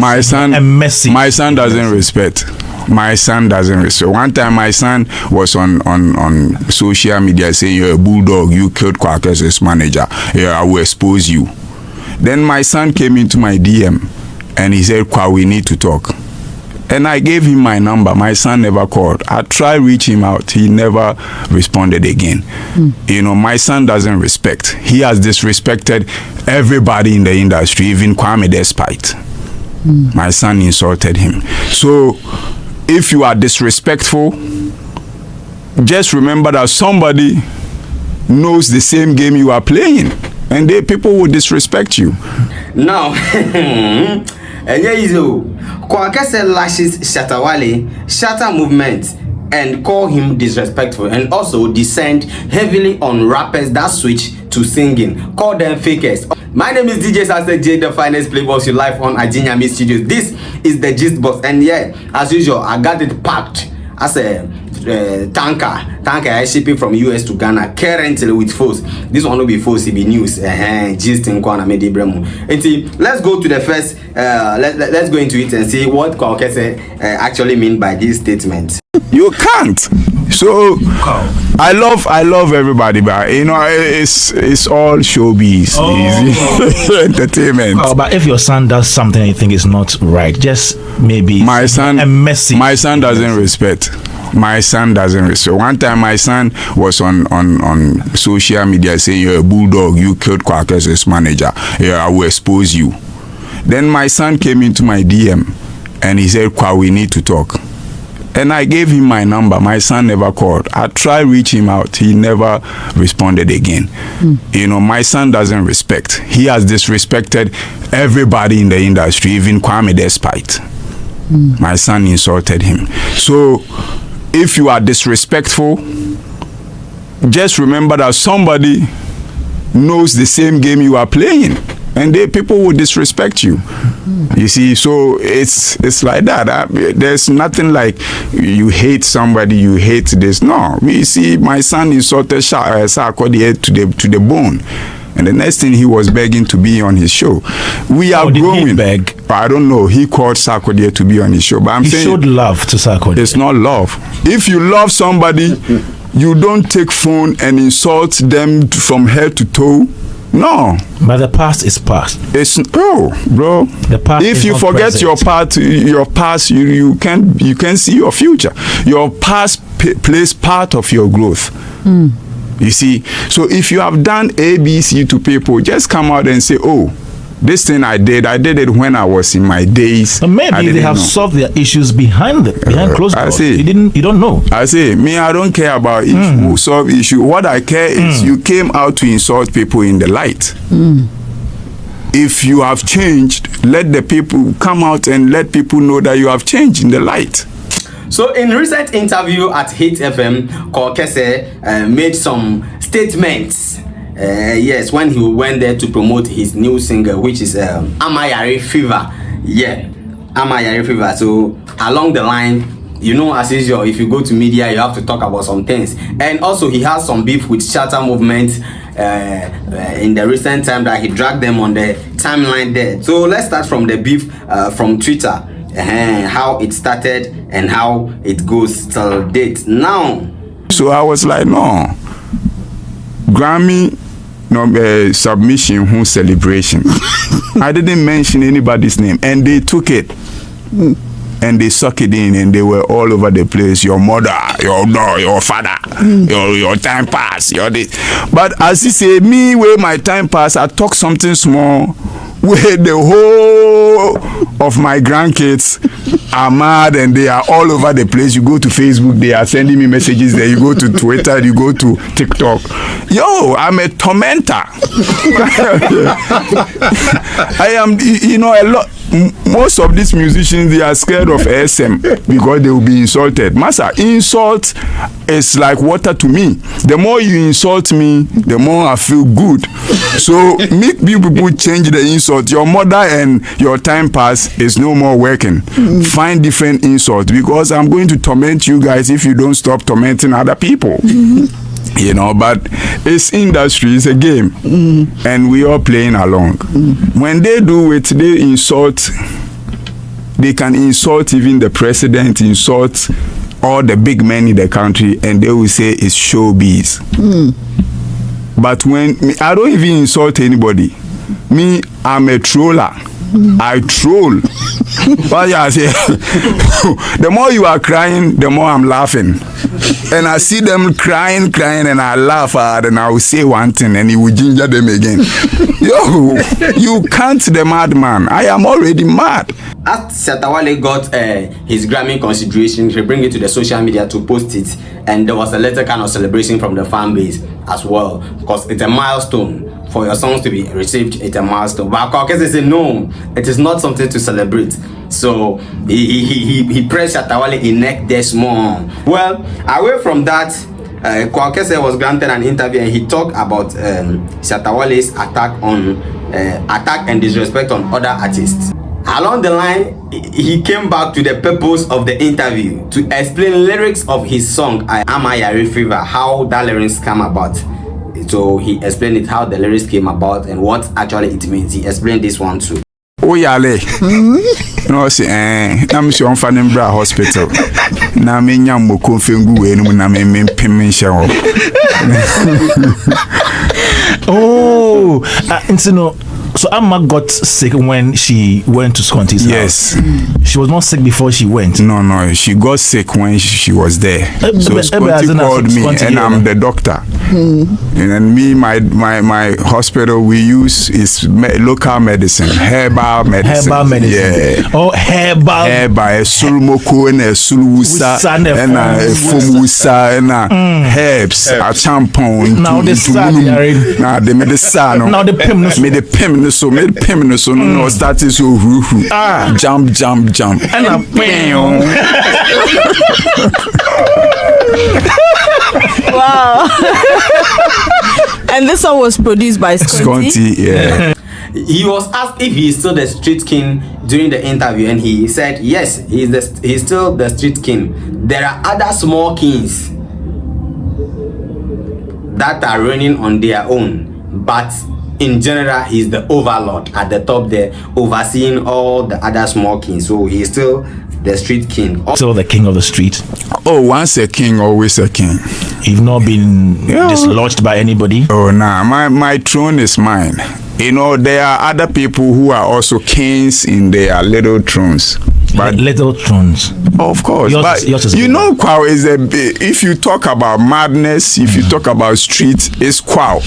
My son, a message. My son doesn't respect. My son doesn't respect. One time, my son was on social media saying, "You're a bulldog. You killed Kwaw Kese's manager. Yeah, I will expose you." Then my son came into my DM and he said, "Kwaw, we need to talk." And I gave him my number. My son never called. I tried reaching him out. He never responded again. You know, my son doesn't respect. He has disrespected everybody in the industry, even Kwame despite. My son insulted him. So, if you are disrespectful, just remember that somebody knows the same game you are playing. And people will disrespect you. Now, and yeah, Kwaw Kese lashes Shatta Wale, Shatta movement, and call him disrespectful, and also descend heavily on rappers that switch to singing, call them fakers. My name is DJ Sase J, the finest playbox you live on Ajinyami Studios. This is the Gist Box, and yeah, as usual, I got it packed as a tanker shipping from US to Ghana currently with force. This one will be force CB news. Gist in Kwana Medi Bremo. And let's go to the first. Let's go into it and see what Kwaw Kese actually mean by this statement. You can't. So I love everybody, but you know it's all showbiz, easy entertainment. But if your son does something you think is not right, just maybe my son a message. My son doesn't respect. My son doesn't respect. One time my son was on social media saying, "You're a bulldog. You killed Kwaw Kese's manager. Yeah, I will expose you." Then my son came into my DM and he said, "Kwaw, we need to talk." And I gave him my number. My son never called. I tried reaching him out. He never responded again. You know, my son doesn't respect. He has disrespected everybody in the industry, even Kwame despite. My son insulted him. So, if you are disrespectful, just remember that somebody knows the same game you are playing. And people will disrespect you. You see, so it's like that. There's nothing like you hate somebody, you hate this. No, we see my son insulted Sarkodie to the bone. And the next thing, he was begging to be on his show. We are growing. He beg? I don't know. He called Sarkodie to be on his show. But I'm saying, showed love to Sarkodie. It's not love. If you love somebody, you don't take phone and insult them from head to toe. No. But the past is past. It's bro. The past. If you forget present. your past, you can see your future. Your past plays part of your growth. You see, so if you have done ABC to people, just come out and say, "Oh, this thing I did it when I was in my days." But maybe they have solved their issues behind closed doors. You don't know. I say, me, I don't care about who solve issue. What I care is you came out to insult people in the light. If you have changed, let the people come out and let people know that you have changed in the light. So in recent interview at Hitz FM, Kwaw Kese made some statements. Yes, when he went there to promote his new single, which is Amayari Fever. Yeah, Amayari Fever. So along the line, you know, as usual, if you go to media, you have to talk about some things. And also, he has some beef with Shatta movement in the recent time that he dragged them on the timeline there. So let's start from the beef from Twitter. How it started and how it goes till date now. So I was like, no, Grammy submission, who celebration. I didn't mention anybody's name, and they took it and they suck it in, and they were all over the place. Your mother, your father, your time pass, your this. But as he say, me where my time pass, I talk something small where the whole of my grandkids are mad and they are all over the place. You go to Facebook, they are sending me messages there. You go to Twitter, you go to TikTok. Yo, I'm a tormentor. I am, you know, a lot. Most of these musicians, they are scared of SM because they will be insulted. Massa, insult is like water to me. The more you insult me, the more I feel good. So make people change the insult. Your mother and your time pass is no more working. Find different insults, because I'm going to torment you guys if you don't stop tormenting other people. You know, but it's industry, it's a game, and we are playing along. When they do it, they insult They can insult even the president, insult all the big men in the country, and they will say it's showbiz. But when I don't even insult anybody. Me, I'm a troller. I troll. But I say, the more you are crying, the more I'm laughing. And I see them crying, and I laugh hard, and I will say one thing, and he will ginger them again. Yo, you can't the madman. I am already mad. As Shatta Wale got his Grammy consideration, he bring it to the social media to post it, and there was a little kind of celebration from the fan base as well, because it's a milestone. For your songs to be received, it's a milestone. But Kese said no, it is not something to celebrate. So he pressed Shatta Wale in neck there small. Well, away from that, Kese was granted an interview, and he talked about Shatta Wale's attack and disrespect on other artists. Along the line, he came back to the purpose of the interview to explain lyrics of his song I Am a Yari Fever, how that lyrics come about. So he explained it, how the lyrics came about and what actually it means. He explained this one too. Oh Yale, no say I'm sure I'm finding Bra Hospital. Na me nyam ko fengu we no na me pim show. Oh, so Amma got sick when she went to Sconti's house. Yes. She was not sick before she went. No, she got sick when she was there. So Sconti called me, and I'm the doctor. And then me, my hospital, we use is local medicine, herbal medicine. Herbal medicine. Yeah. Oh, herbal. Herbal. Sulmoko and sulusa and fumusa and herbs. A champon. Now the sun. Now the medicine. Now the pim. So made pim so no that is so jump and a bam. Wow. And this song was produced by Sconti. Yeah. He was asked if he is still the street king during the interview, and he said yes, he's still the street king. There are other small kings that are reigning on their own, but in general, he's the overlord at the top there, overseeing all the other small kings. So he's still the street king. Still the king of the street. Oh, once a king, always a king. You've not been dislodged by anybody? Oh, nah, my throne is mine. You know, there are other people who are also kings in their little thrones. But little thrones. Of course. Yours is you know, Kwaw is if you talk about madness, if you talk about street, it's Kwaw.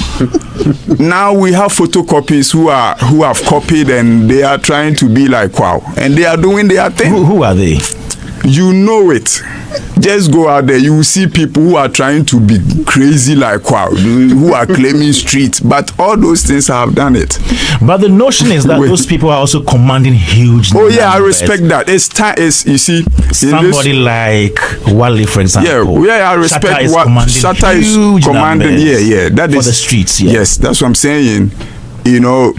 Now we have photocopies who have copied, and they are trying to be like Kwaw, and they are doing their thing. Who are they? You know it. Just go out there, you will see people who are trying to be crazy like Kwaw, who are claiming streets, but all those things have done it. But the notion is that those people are also commanding huge numbers. I respect that. It's time. You see, somebody like Wale, for example. Yeah, I respect what Shatta is commanding. Yeah, that is for the streets. Yeah. Yes, that's what I'm saying. You know,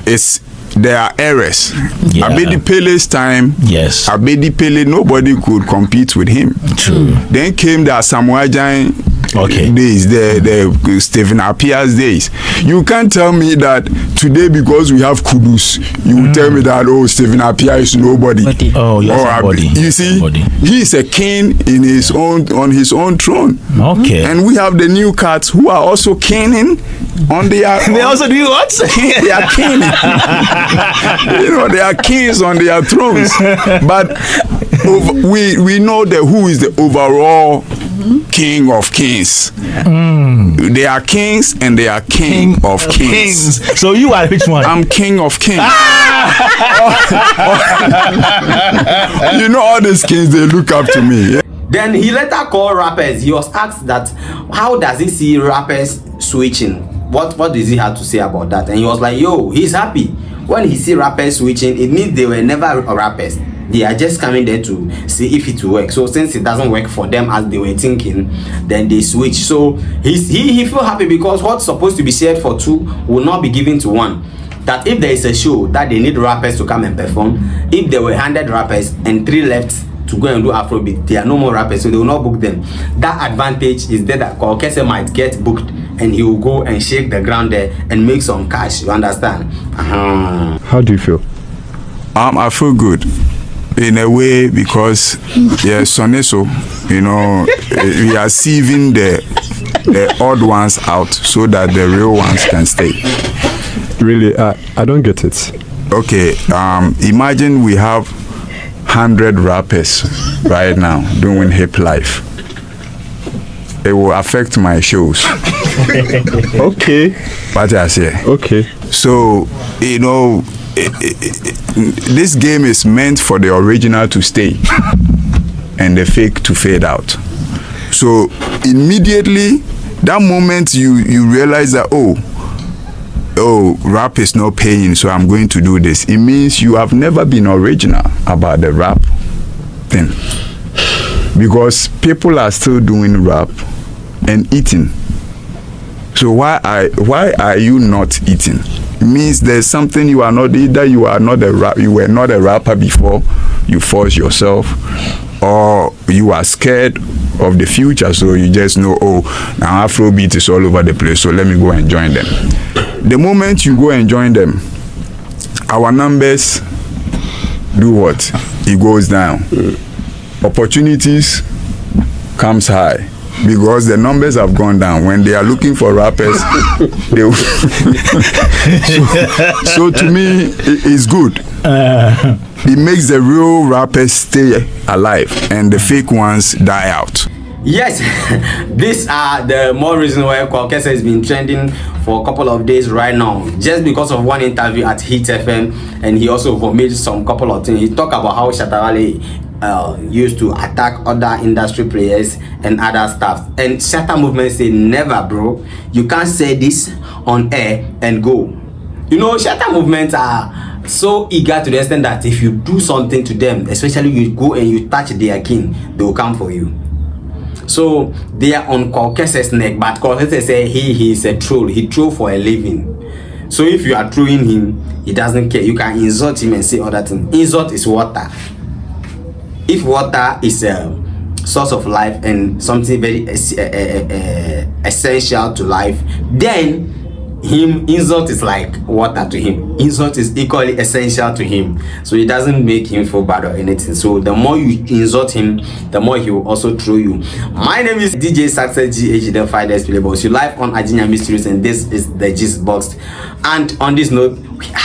there are errors. Yeah. Abedi Pele's time. Yes. Abedi Pele, nobody could compete with him. True. Then came the Samoa Jain days, the Stephen Apia's days. You can't tell me that today because we have Kudus, you will tell me that Stephen Apia is nobody. Oh, yes, somebody. You see, he's a king on his own throne. Okay. And we have the new cats who are also kinging on their. They also do what? They are king. You know, they are kings on their thrones. But we know that who is the overall king of kings. They are kings, and they are king of kings. So you are which one? I'm king of kings. You know, all these kings, they look up to me. Then he later called rappers. He was asked that how does he see rappers switching? What does he have to say about that? And he was like, yo, he's happy. When he see rappers switching, it means they were never rappers. They are just coming there to see if it will work. So since it doesn't work for them as they were thinking, then they switch. So he feel happy because what's supposed to be shared for two will not be given to one. That if there is a show that they need rappers to come and perform, if there were 100 rappers and 3 left to go and do Afrobeat, there are no more rappers, so they will not book them. That advantage is there that Kese might get booked, and he will go and shake the ground there and make some cash. You understand? How do you feel? I feel good. in a way, because Soneso, you know, we are sieving the odd ones out so that the real ones can stay. Really, I don't get it. Okay, imagine we have 100 rappers right now doing hip life. It will affect my shows. Okay. What I say? Okay. So, you know, this game is meant for the original to stay and the fake to fade out. So immediately, that moment you realize that, oh, rap is not paying, so I'm going to do this. It means you have never been original about the rap thing, because people are still doing rap and eating. So why are you not eating? It means there's something you are not. Either you were not a rapper before you force yourself, or you are scared of the future, so you just know, now Afrobeat is all over the place, so let me go and join them. The moment you go and join them, our numbers do what? It goes down. Opportunities comes high, because the numbers have gone down. When they are looking for rappers, so to me, it's good. It makes the real rappers stay alive and the fake ones die out. Yes, these are the more reasons why Kwaw Kese has been trending for a couple of days right now, just because of one interview at Hitz FM, and he also vomited some couple of things. He talked about how Shatta Wale used to attack other industry players and other stuff, and Shatta movement say, never, bro, you can't say this on air and go. You know, Shatta movements are so eager to the extent that if you do something to them, especially you go and you touch their king, they will come for you. So they are on Kwaw Kese's neck, but Kwaw Kese say he is a troll. He troll for a living. So if you are trolling him, he doesn't care. You can insult him and say other things. Insult is water. If water is a source of life and something very essential to life, then insult is like water to him. Insult is equally essential to him, so it doesn't make him feel bad or anything. So the more you insult him, the more he will also throw you. My name is DJ Success GH, the finest playboy. You live on Ajinya Mysteries, and this is the Gist Box. And on this note, we are